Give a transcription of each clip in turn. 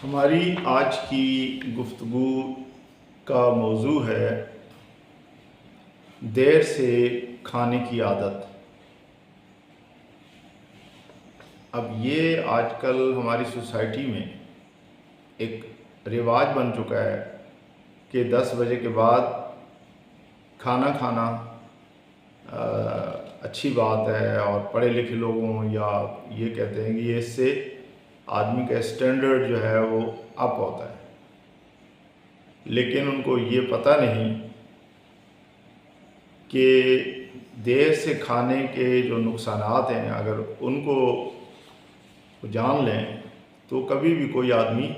हमारी आज की गुफ्तगू का मौजू है देर से खाने की आदत। अब ये आजकल हमारी सोसाइटी में एक रिवाज बन चुका है कि 10 बजे के बाद खाना खाना अच्छी बात है, और पढ़े लिखे लोगों या ये कहते हैं कि ये इससे आदमी का स्टैंडर्ड जो है वो अप होता है। लेकिन उनको ये पता नहीं कि देर से खाने के जो नुकसानात हैं, अगर उनको जान लें तो कभी भी कोई आदमी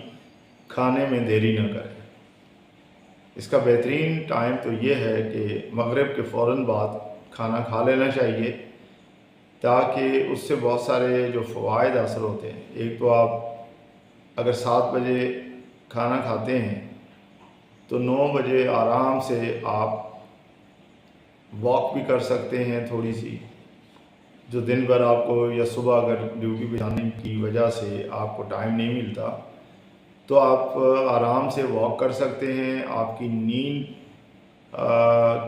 खाने में देरी न करे। इसका बेहतरीन टाइम तो ये है कि मगरिब के फ़ौरन बाद खाना खा लेना चाहिए, ताकि उससे बहुत सारे जो फ़वाइद हासिल होते हैं। एक तो आप अगर 7 बजे खाना खाते हैं तो 9 बजे आराम से आप वॉक भी कर सकते हैं थोड़ी सी, जो दिन भर आपको या सुबह अगर ड्यूटी पे जाने की वजह से आपको टाइम नहीं मिलता तो आप आराम से वॉक कर सकते हैं। आपकी नींद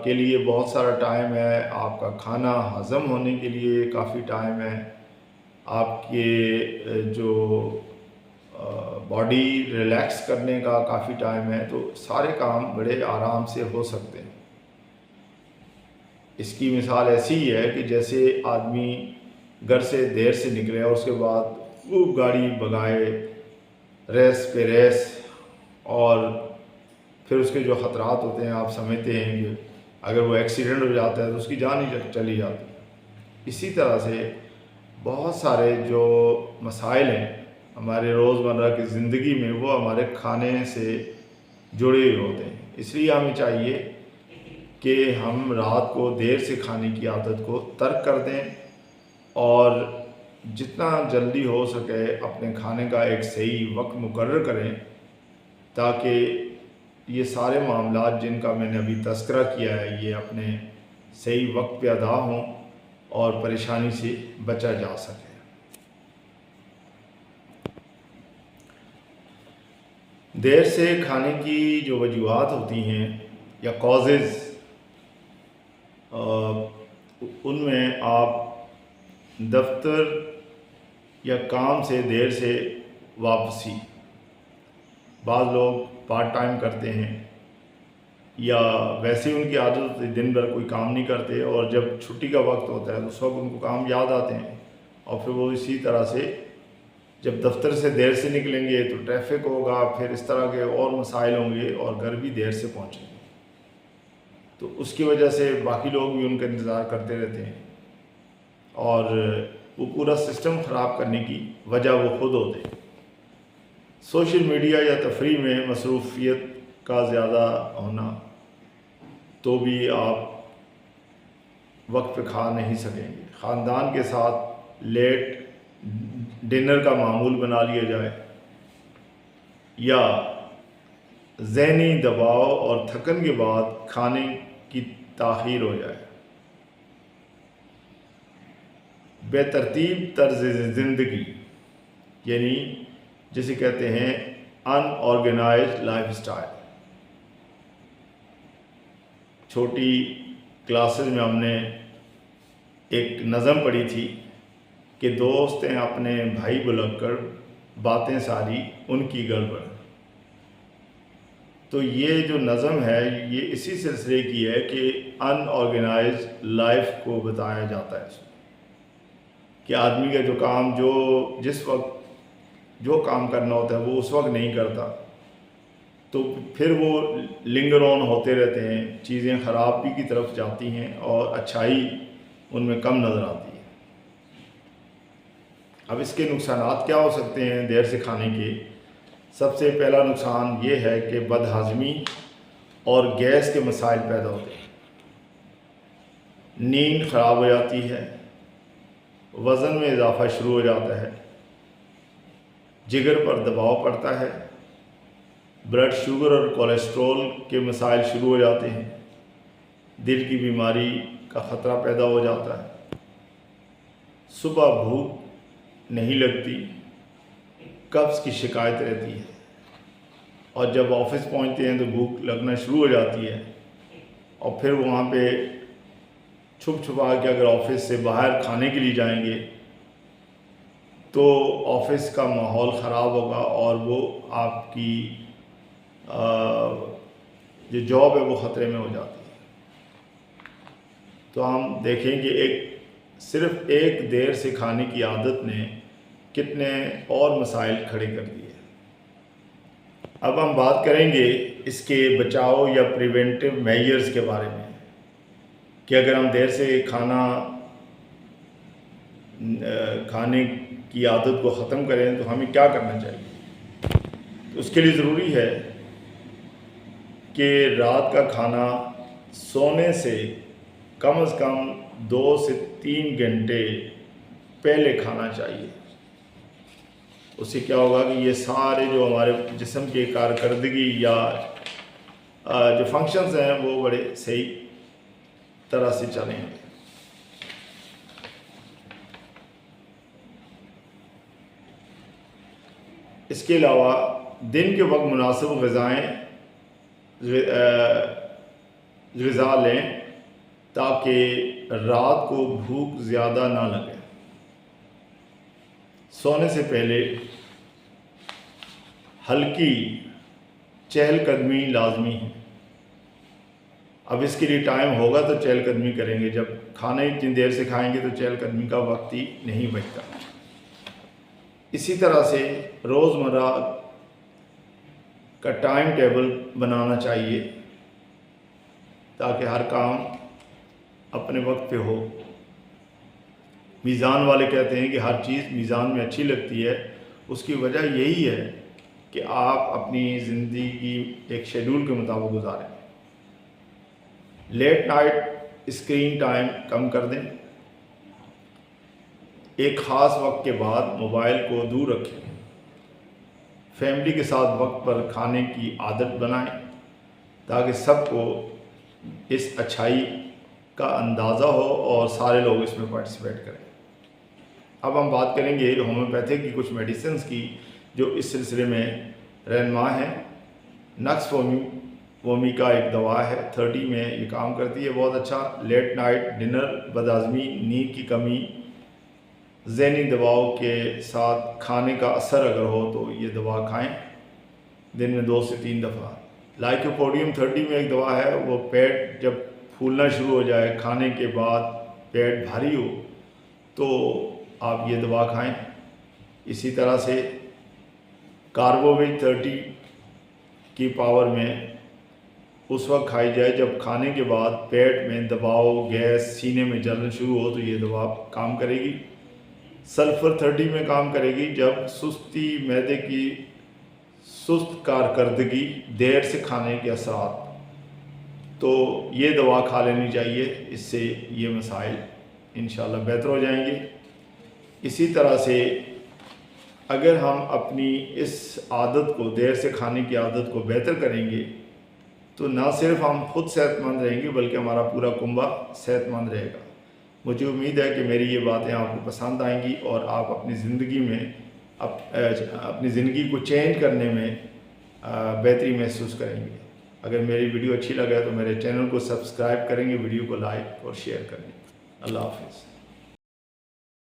के लिए बहुत सारा टाइम है, आपका खाना हज़म होने के लिए काफ़ी टाइम है, आपके जो बॉडी रिलैक्स करने का काफ़ी टाइम है। तो सारे काम बड़े आराम से हो सकते हैं। इसकी मिसाल ऐसी ही है कि जैसे आदमी घर से देर से निकले और उसके बाद खूब गाड़ी भगाए, रेस पे रेस, और फिर उसके जो ख़तरात होते हैं आप समझते हैं कि अगर वो एक्सीडेंट हो जाता है तो उसकी जान ही चली जाती है। इसी तरह से बहुत सारे जो मसाइल हैं हमारे रोज़मर्रा की ज़िंदगी में, वो हमारे खाने से जुड़े हुए होते हैं। इसलिए हमें चाहिए कि हम रात को देर से खाने की आदत को तर्क कर दें और जितना जल्दी हो सके अपने खाने का एक सही वक्त मुकर्रर करें, ताकि ये सारे मामलात जिनका मैंने अभी तज़किरा किया है ये अपने सही वक्त पे अदा हों और परेशानी से बचा जा सके। देर से खाने की जो वजूहात होती हैं या कॉजेज़, उनमें आप दफ्तर या काम से देर से वापसी, बाद लोग पार्ट टाइम करते हैं या वैसे ही उनकी आदत होती है दिन भर कोई काम नहीं करते, और जब छुट्टी का वक्त होता है तो उस वक्त उनको काम याद आते हैं, और फिर वो इसी तरह से जब दफ्तर से देर से निकलेंगे तो ट्रैफिक होगा, फिर इस तरह के और मसाइल होंगे और घर भी देर से पहुँचेंगे। तो उसकी वजह से बाकी लोग भी उनका इंतज़ार करते रहते हैं और वो पूरा सिस्टम ख़राब करने की वजह वो खुद होते हैं। सोशल मीडिया या तफरीह में मसरूफ़ियत का ज़्यादा होना, तो भी आप वक्त पे खा नहीं सकेंगे। ख़ानदान के साथ लेट डिनर का मामूल बना लिया जाए, या ज़हनी दबाव और थकन के बाद खाने की ताख़ीर हो जाए। बेतरतीब तर्ज़ ज़िंदगी, यानी जिसे कहते हैं अनऑर्गेनाइज्ड लाइफ स्टाइल। छोटी क्लासेस में हमने एक नज़म पढ़ी थी कि दोस्त हैं अपने भाई बुलकर, बातें सारी उनकी गड़बड़। तो ये जो नज़म है ये इसी सिलसिले की है कि अनऑर्गेनाइज्ड लाइफ को बताया जाता है इसमें, कि आदमी का जो काम जिस वक्त जो काम करना होता है वो उस वक्त नहीं करता, तो फिर वो लिंगर ऑन होते रहते हैं, चीज़ें ख़राबी की तरफ जाती हैं और अच्छाई उनमें कम नज़र आती है। अब इसके नुकसानात क्या हो सकते हैं देर से खाने के? सबसे पहला नुकसान ये है कि बदहाज़मी और गैस के मसाइल पैदा होते हैं, नींद ख़राब हो जाती है, वज़न में इजाफ़ा शुरू हो जाता है, जिगर पर दबाव पड़ता है, ब्लड शुगर और कोलेस्ट्रॉल के मसाइल शुरू हो जाते हैं, दिल की बीमारी का ख़तरा पैदा हो जाता है, सुबह भूख नहीं लगती, कब्ज़ की शिकायत रहती है। और जब ऑफिस पहुंचते हैं तो भूख लगना शुरू हो जाती है, और फिर वहाँ पे छुप छुपा के अगर ऑफिस से बाहर खाने के लिए जाएंगे तो ऑफिस का माहौल ख़राब होगा और वो आपकी जो जॉब है वो ख़तरे में हो जाती है। तो हम देखें कि सिर्फ एक देर से खाने की आदत ने कितने और मसाइल खड़े कर दिए। अब हम बात करेंगे इसके बचाव या प्रिवेंटिव मेजर्स के बारे में कि अगर हम देर से खाने की आदत को ख़त्म करें तो हमें क्या करना चाहिए। तो उसके लिए ज़रूरी है कि रात का खाना सोने से कम 2 से 3 घंटे पहले खाना चाहिए। उससे क्या होगा कि ये सारे जो हमारे जिस्म की कारकर्दगी या जो फंक्शंस हैं वो बड़े सही तरह से चलेंगे। इसके अलावा दिन के वक्त मुनासिब ग़िज़ा लें ताकि रात को भूख ज़्यादा ना लगे। सोने से पहले हल्की चहलकदमी लाजमी है। अब इसके लिए टाइम होगा तो चहलकदमी करेंगे, जब खाने इतनी देर से खाएंगे तो चहलकदमी का वक्त ही नहीं बचता। इसी तरह से रोज़मर्रा का टाइम टेबल बनाना चाहिए ताकि हर काम अपने वक्त पे हो। मीज़ान वाले कहते हैं कि हर चीज़ मीज़ान में अच्छी लगती है, उसकी वजह यही है कि आप अपनी ज़िंदगी एक शेड्यूल के मुताबिक गुजारें। लेट नाइट स्क्रीन टाइम कम कर दें। एक ख़ास वक्त के बाद मोबाइल को दूर रखें। फैमिली के साथ वक्त पर खाने की आदत बनाएं ताकि सबको इस अच्छाई का अंदाज़ा हो और सारे लोग इसमें पार्टिसिपेट करें। अब हम बात करेंगे होम्योपैथिक की कुछ मेडिसिन की जो इस सिलसिले में रहनुमा है। नक्स वोमी का एक दवा है, 30 में ये काम करती है, बहुत अच्छा। लेट नाइट डिनर, बदहज़मी, नींद की कमी, ज़हनी दबाव के साथ खाने का असर अगर हो तो ये दवा खाएं दिन में 2 से 3 दफ़ा। लाइकोपोडियम 30 में एक दवा है, वो पेट जब फूलना शुरू हो जाए, खाने के बाद पेट भारी हो तो आप ये दवा खाएं। इसी तरह से कार्बोविट 30 की पावर में उस वक्त खाई जाए जब खाने के बाद पेट में दबाव, गैस, सीने में जलन शुरू हो तो ये दवा काम करेगी। सल्फ़र 30 में काम करेगी जब सुस्ती, मैदे की सुस्त कारकर्दगी, देर से खाने के असरात, तो ये दवा खा लेनी चाहिए। इससे ये मसाइल इंशाल्लाह बेहतर हो जाएंगे। इसी तरह से अगर हम अपनी इस आदत को, देर से खाने की आदत को बेहतर करेंगे तो ना सिर्फ हम खुद सेहतमंद रहेंगे बल्कि हमारा पूरा कुंबा सेहतमंद रहेगा। मुझे उम्मीद है कि मेरी ये बातें आपको पसंद आएंगी और आप अपनी ज़िंदगी में अपनी ज़िंदगी को चेंज करने में बेहतरी महसूस करेंगे। अगर मेरी वीडियो अच्छी लगे तो मेरे चैनल को सब्सक्राइब करेंगे, वीडियो को लाइक और शेयर करेंगे। अल्लाह हाफ़िज़।